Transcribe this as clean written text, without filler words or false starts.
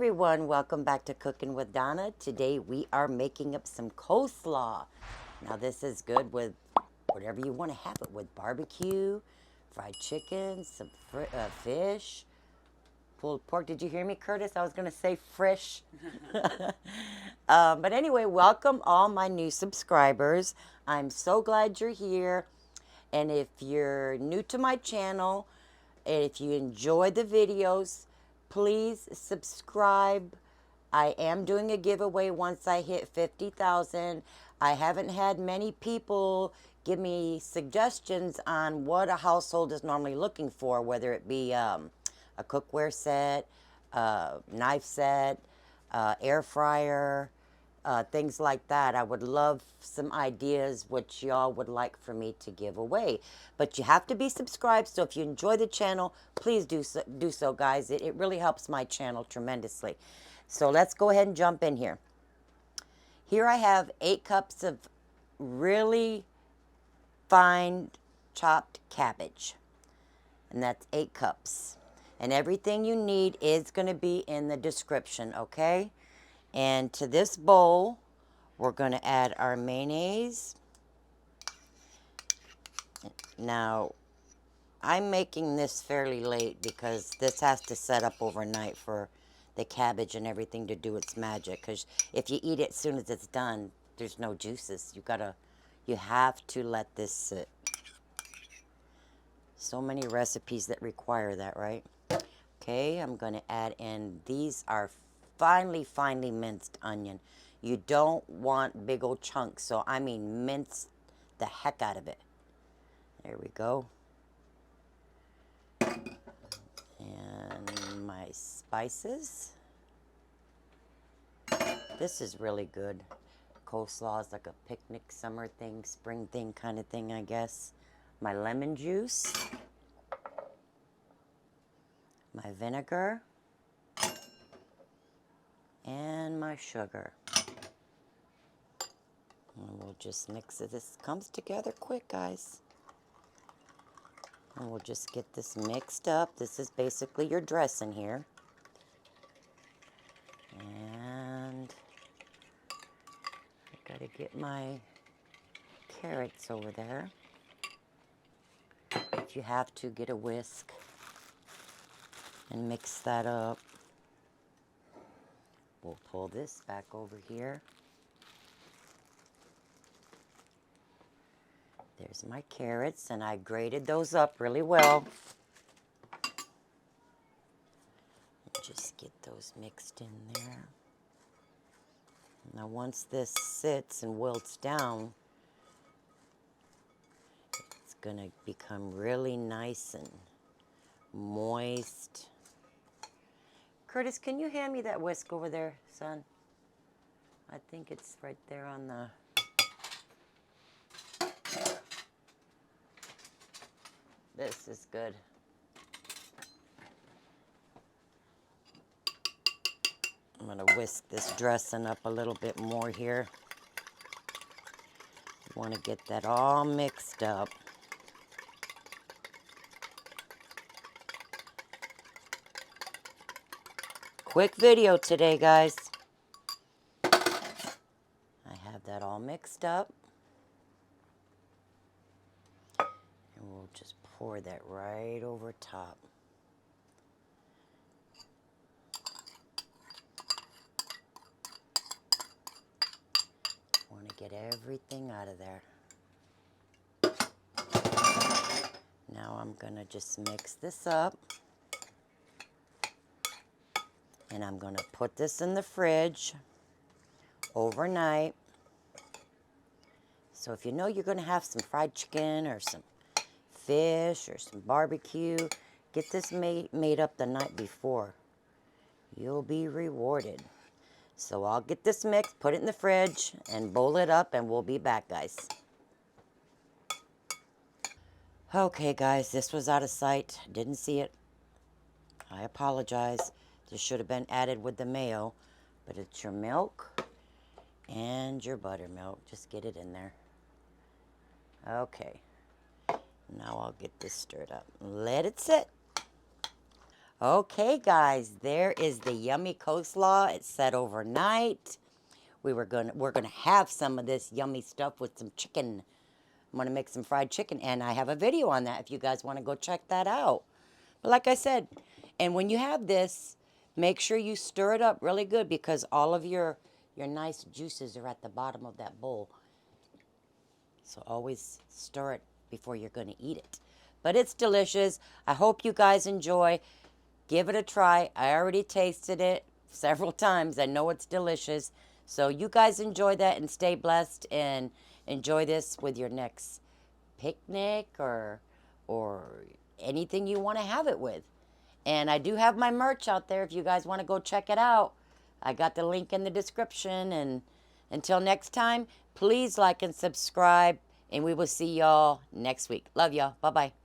everyone, welcome back to Cooking with Donna. Today we are making up some coleslaw. Now this is good with whatever you want to have it with. Barbecue, fried chicken, some fish, pulled pork. Did you hear me, Curtis? I was going to say fresh. But anyway, welcome all my new subscribers. I'm so glad you're here. And if you're new to my channel, and if you enjoy the videos, please subscribe. I am doing a giveaway once I hit 50,000. I haven't had many people give me suggestions on what a household is normally looking for, whether it be a cookware set, knife set, air fryer, things like that. I would love some ideas what y'all would like for me to give away. But you have to be subscribed, so if you enjoy the channel, please do so, guys. It really helps my channel tremendously. So let's go ahead and jump in here. Here I have 8 cups of really fine chopped cabbage. And that's 8 cups. And everything you need is going to be in the description, okay? And to this bowl, we're going to add our mayonnaise. Now, I'm making this fairly late because this has to set up overnight for the cabbage and everything to do its magic. Because if you eat it as soon as it's done, there's no juices. You have to let this sit. So many recipes that require that, right? Okay, I'm going to add in, these are finely minced onion. You don't want big old chunks, so I mean mince the heck out of it. There we go. And my spices. This is really good. Coleslaw is like a picnic summer thing, spring thing kind of thing, I guess. My lemon juice. My vinegar. And my sugar. And we'll just mix it. This comes together quick, guys. And we'll just get this mixed up. This is basically your dressing here. And I gotta get my carrots over there. If you have to, get a whisk and mix that up. We'll pull this back over here. There's my carrots, and I grated those up really well. Just get those mixed in there. Now once this sits and wilts down, it's gonna become really nice and moist. Curtis, can you hand me that whisk over there, son? I think it's right there on the... This is good. I'm going to whisk this dressing up a little bit more here. I want to get that all mixed up. Quick video today, guys. I have that all mixed up. And we'll just pour that right over top. Want to get everything out of there. Now I'm going to just mix this up. And I'm going to put this in the fridge overnight. So if you know you're going to have some fried chicken or some fish or some barbecue, get this made up the night before. You'll be rewarded. So I'll get this mixed, put it in the fridge, and bowl it up, and we'll be back, guys. Okay, guys, this was out of sight. Didn't see it. I apologize. This should have been added with the mayo, but it's your milk and your buttermilk. Just get it in there. Okay. Now I'll get this stirred up. Let it sit. Okay, guys, there is the yummy coleslaw. It's set overnight. We're gonna have some of this yummy stuff with some chicken. I'm gonna make some fried chicken, and I have a video on that if you guys want to go check that out. But like I said, and when you have this, make sure you stir it up really good because all of your nice juices are at the bottom of that bowl. So always stir it before you're going to eat it. But it's delicious. I hope you guys enjoy. Give it a try. I already tasted it several times. I know it's delicious. So you guys enjoy that and stay blessed and enjoy this with your next picnic or anything you want to have it with. And I do have my merch out there if you guys want to go check it out. I got the link in the description. And until next time, please like and subscribe. And we will see y'all next week. Love y'all. Bye-bye.